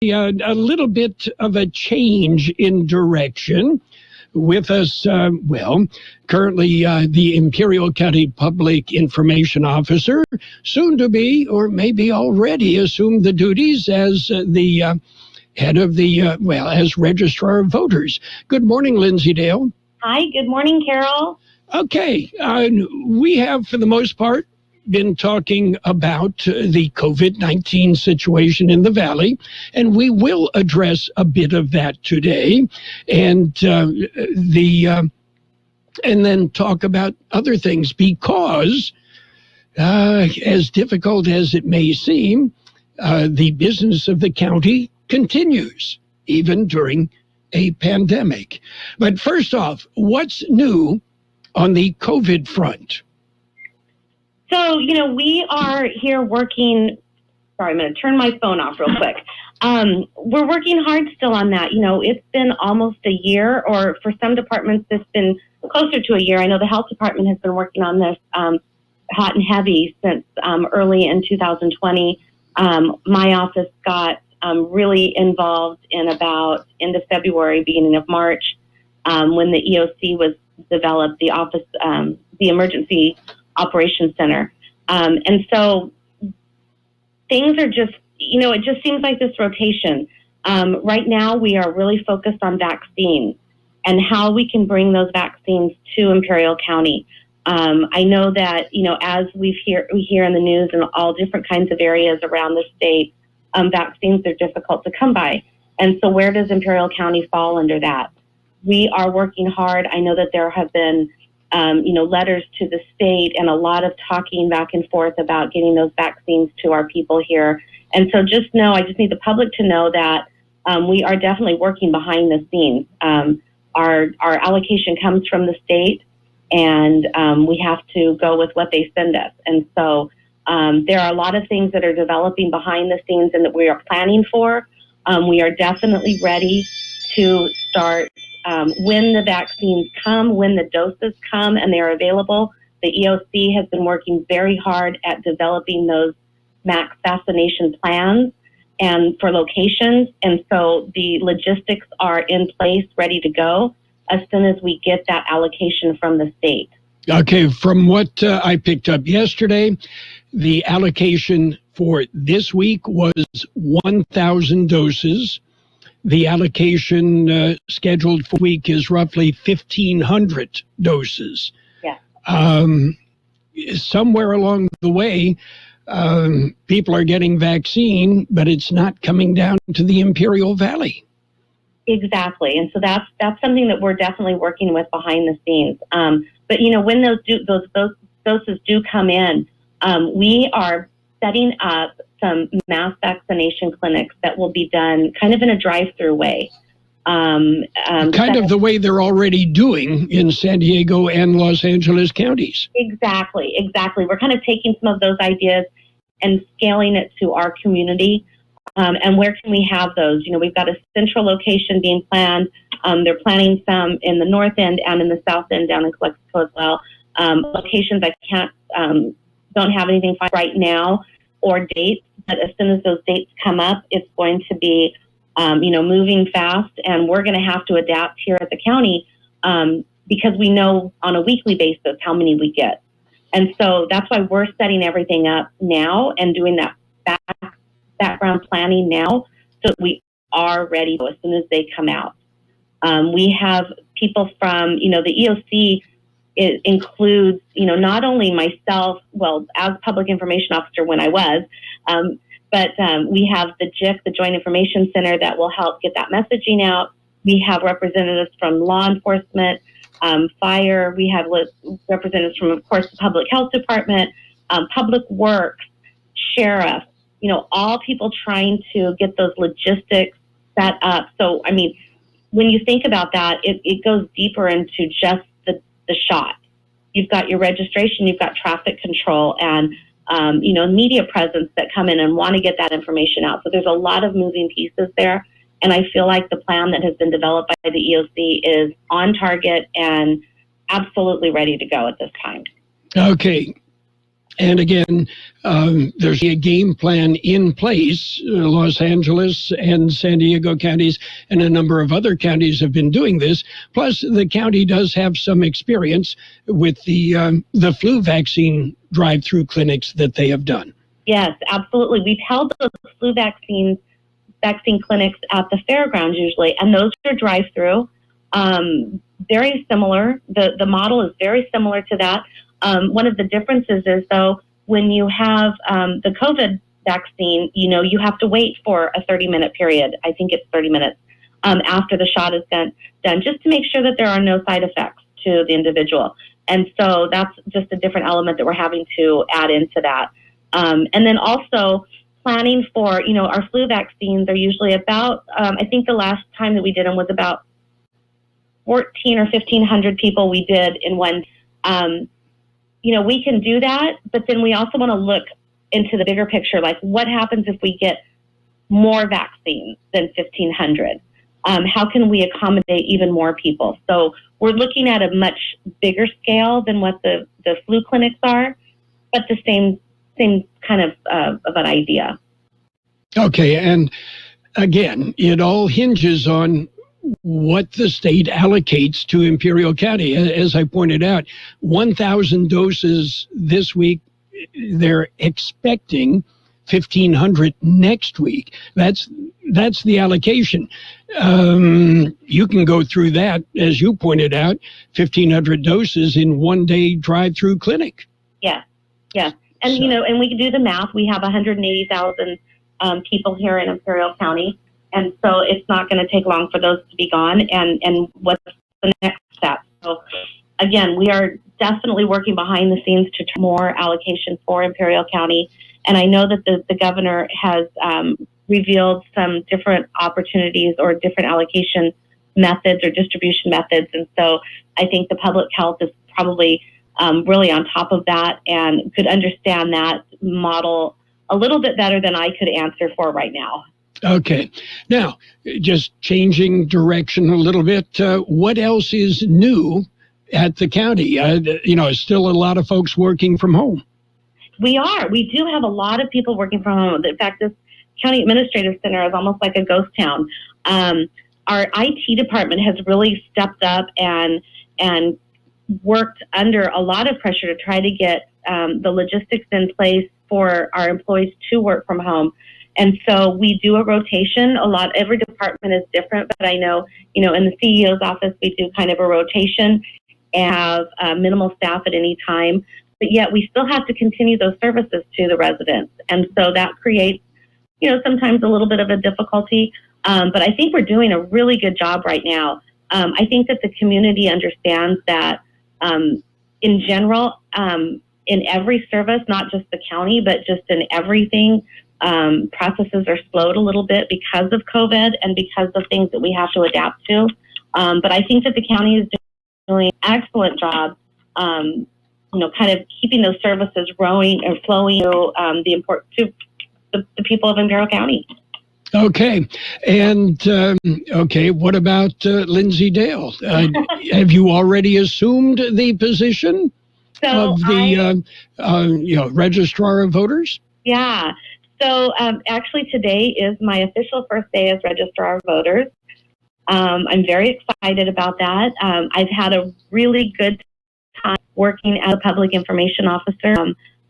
a little bit of a change in direction. With us, currently the Imperial County Public Information Officer, soon to be, or maybe already assumed the duties as the head of the, as Registrar of Voters. Good morning, Linsey Dale. Hi, good morning, Carroll. Okay, we have, for the most part, been talking about the COVID-19 situation in the Valley, and we will address a bit of that today, and then talk about other things, because as difficult as it may seem, the business of the county continues, even during a pandemic. But first off, what's new on the COVID front? So, we are here working. Sorry, I'm going to turn my phone off real quick. We're working hard still on that. It's been almost a year, or for some departments, it's been closer to a year. I know the health department has been working on this hot and heavy since early in 2020. My office got really involved in about end of February, beginning of March, when the EOC was developed, the office, the Emergency Operations Center. And so things are just, it just seems like this rotation. Right now, we are really focused on vaccines and how we can bring those vaccines to Imperial County. I know that, as we hear in the news in all different kinds of areas around the state, vaccines are difficult to come by. And so where does Imperial County fall under that? We are working hard. I know that there have been letters to the state and a lot of talking back and forth about getting those vaccines to our people here. And so I just need the public to know that we are definitely working behind the scenes. Our allocation comes from the state, and we have to go with what they send us. And so there are a lot of things that are developing behind the scenes and that we are planning for. We are definitely ready to start when the vaccines come, when the doses come and they are available. The EOC has been working very hard at developing those max vaccination plans and for locations. And so the logistics are in place, ready to go as soon as we get that allocation from the state. Okay, from what I picked up yesterday, the allocation for this week was 1,000 doses. The allocation scheduled for the week is roughly 1,500 doses. Yeah. Somewhere along the way, people are getting vaccine, but it's not coming down to the Imperial Valley. Exactly, and so that's something that we're definitely working with behind the scenes. But when those doses do come in, we are setting up some mass vaccination clinics that will be done kind of in a drive-through way. Kind of the way they're already doing in San Diego and Los Angeles counties. Exactly. We're kind of taking some of those ideas and scaling it to our community. And where can we have those? We've got a central location being planned. They're planning some in the north end and in the south end down in Calexico as well. Locations I don't have anything right now or dates, but as soon as those dates come up, it's going to be, moving fast, and we're going to have to adapt here at the county because we know on a weekly basis how many we get. And so that's why we're setting everything up now and doing that background planning now so that we are ready as soon as they come out. We have people from, the EOC includes, not only myself, as public information officer when I was, but we have the JIC, the Joint Information Center, that will help get that messaging out. We have representatives from law enforcement, fire. We have representatives from, of course, the Public Health Department, Public Works, Sheriff, all people trying to get those logistics set up. So, when you think about that, it goes deeper into just the shot. You've got your registration, you've got traffic control, and media presence that come in and want to get that information out. So there's a lot of moving pieces there, and I feel like the plan that has been developed by the EOC is on target and absolutely ready to go at this time. Okay. And again, there's a game plan in place. Los Angeles and San Diego counties and a number of other counties have been doing this. Plus, the county does have some experience with the flu vaccine drive-through clinics that they have done. Yes, absolutely. We've held those flu vaccine clinics at the fairgrounds usually, and those are drive-through. Very similar. The model is very similar to that. One of the differences is, though, when you have the COVID vaccine, you have to wait for a 30-minute period. I think it's 30 minutes after the shot is done, just to make sure that there are no side effects to the individual. And so that's just a different element that we're having to add into that. And then also planning for, our flu vaccines are usually about, I think the last time that we did them was about 14 or 1,500 people we did in one. We can do that, but then we also want to look into the bigger picture, like what happens if we get more vaccines than 1,500? How can we accommodate even more people? So we're looking at a much bigger scale than what the flu clinics are, but the same kind of an idea. Okay, and again, it all hinges on what the state allocates to Imperial County. As I pointed out, 1,000 doses this week. They're expecting 1,500 next week. That's the allocation. You can go through that, as you pointed out, 1,500 doses in one-day drive-through clinic. Yeah. And, and we can do the math. We have 180,000 people here in Imperial County. And so it's not going to take long for those to be gone. And what's the next step? So, again, we are definitely working behind the scenes to try more allocation for Imperial County. And I know that the governor has revealed some different opportunities or different allocation methods or distribution methods. And so I think the public health is probably really on top of that and could understand that model a little bit better than I could answer for right now. Okay. Now, just changing direction a little bit, what else is new at the county? Still a lot of folks working from home. We are. We do have a lot of people working from home. In fact, this county administrative center is almost like a ghost town. Our IT department has really stepped up and worked under a lot of pressure to try to get the logistics in place for our employees to work from home. And so we do a rotation. Every department is different, but I know, in the CEO's office, we do kind of a rotation and have minimal staff at any time. But yet we still have to continue those services to the residents. And so that creates, sometimes a little bit of a difficulty. But I think we're doing a really good job right now. I think that the community understands that in general, in every service, not just the county, but just in everything, processes are slowed a little bit because of COVID and because of things that we have to adapt to. But I think that the county is doing an excellent job, kind of keeping those services growing or flowing to the people of Imperial County. Okay. And, what about Linsey Dale? Have you already assumed the position of the registrar of voters? Yeah. So actually today is my official first day as registrar of voters. I'm very excited about that. I've had a really good time working as a public information officer.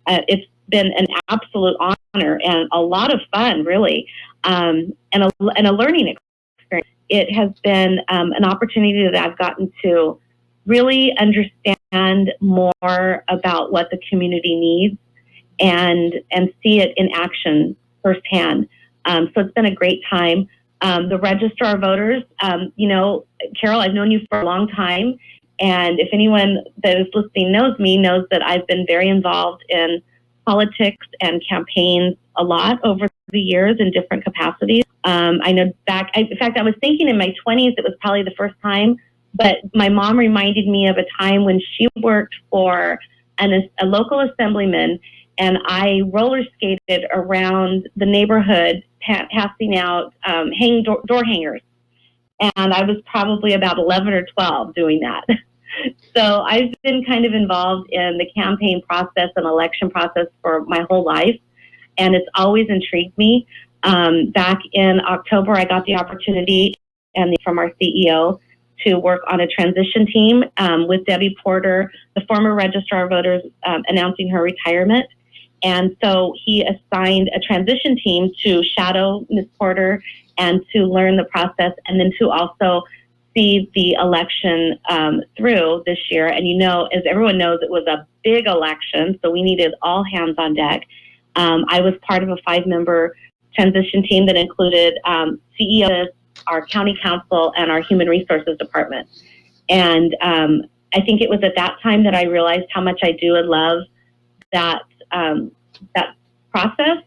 It's been an absolute honor and a lot of fun, really, and a learning experience. It has been an opportunity that I've gotten to really understand more about what the community needs and see it in action firsthand. So it's been a great time. The registrar of voters, Carroll, I've known you for a long time. And if anyone that is listening knows that I've been very involved in politics and campaigns a lot over the years in different capacities. I know in fact, I was thinking in my 20s, it was probably the first time, but my mom reminded me of a time when she worked for a local assemblyman, and I roller skated around the neighborhood passing out door hangers. And I was probably about 11 or 12 doing that. So I've been kind of involved in the campaign process and election process for my whole life, and it's always intrigued me. Back in October, I got the opportunity from our CEO to work on a transition team with Debbie Porter, the former Registrar of Voters, announcing her retirement. And so he assigned a transition team to shadow Ms. Porter and to learn the process, and then to also see the election through this year. And as everyone knows, it was a big election, so we needed all hands on deck. I was part of a 5-member transition team that included CEOs, our county council, and our human resources department. And I think it was at that time that I realized how much I do and love that process.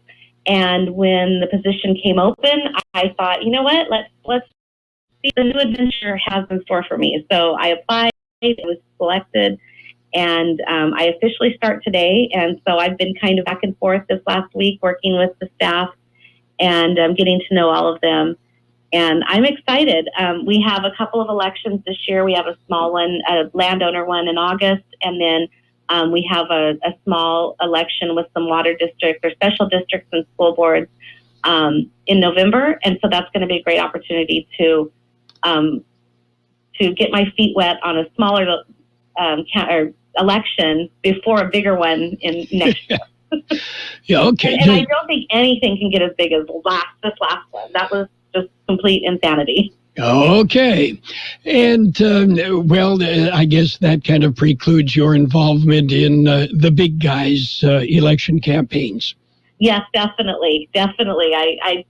And when the position came open, I thought, you know what, let's see what the new adventure has in store for me. So I applied, I was selected, and I officially start today. And so I've been kind of back and forth this last week working with the staff and getting to know all of them. And I'm excited. We have a couple of elections this year. We have a small one, a landowner one in August, and then we have a small election with some water districts or special districts and school boards in November. And so that's going to be a great opportunity to get my feet wet on a smaller election before a bigger one in next year. Yeah, okay. And I don't think anything can get as big as this last one. That was just complete insanity. Okay. And, I guess that kind of precludes your involvement in the big guys' election campaigns. Yes, definitely. Definitely. I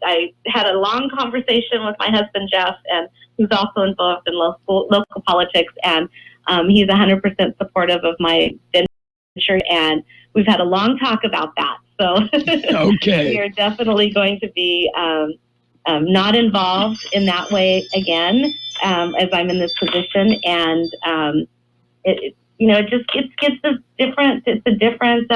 had a long conversation with my husband, Jeff, and who's also involved in local politics, and he's 100% supportive of my venture, and we've had a long talk about that. So okay. We are definitely going to be not involved in that way again, as I'm in this position. And it's a different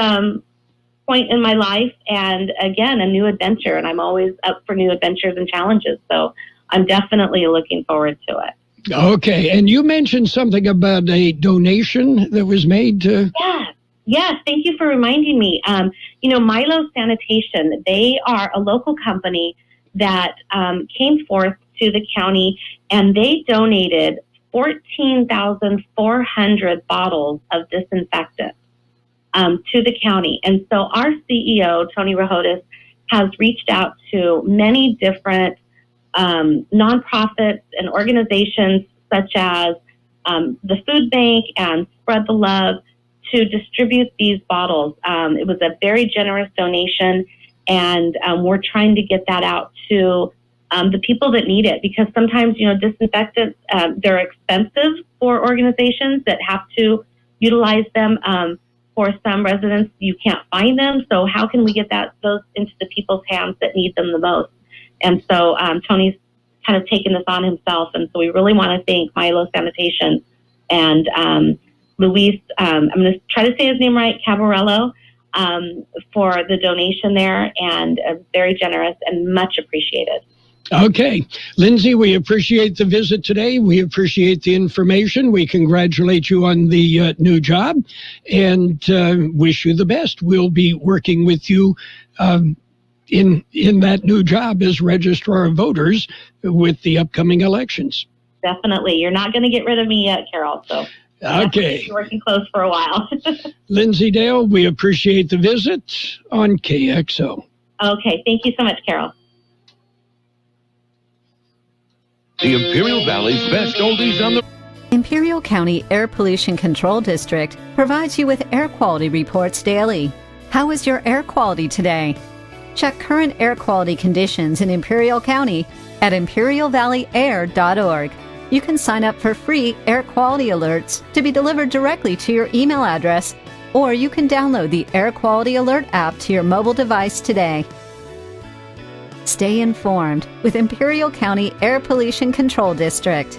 point in my life, and again, a new adventure. And I'm always up for new adventures and challenges. So I'm definitely looking forward to it. Okay. And you mentioned something about a donation that was made to... Yes, thank you for reminding me. Milo Sanitation, they are a local company that came forth to the county, and they donated 14,400 bottles of disinfectant to the county. And so our CEO, Tony Rahotis, has reached out to many different nonprofits and organizations such as the Food Bank and Spread the Love to distribute these bottles. It was a very generous donation, and we're trying to get that out to the people that need it, because sometimes, disinfectants, they're expensive for organizations that have to utilize them. For some residents, you can't find them. So how can we get those into the people's hands that need them the most? And so Tony's kind of taken this on himself. And so we really want to thank Milo Sanitation and Luis, I'm going to try to say his name right, Cabarello, for the donation there, and very generous and much appreciated. Okay. Linsey, we appreciate the visit today. We appreciate the information. We congratulate you on the new job and wish you the best. We'll be working with you in that new job as Registrar of Voters with the upcoming elections. Definitely. You're not going to get rid of me yet, Carroll. So. Okay. We're working close for a while. Linsey Dale, we appreciate the visit on KXO. Okay. Thank you so much, Carroll. The Imperial Valley's best oldies on the... Imperial County Air Pollution Control District provides you with air quality reports daily. How is your air quality today? Check current air quality conditions in Imperial County at imperialvalleyair.org. You can sign up for free air quality alerts to be delivered directly to your email address, or you can download the Air Quality Alert app to your mobile device today. Stay informed with Imperial County Air Pollution Control District.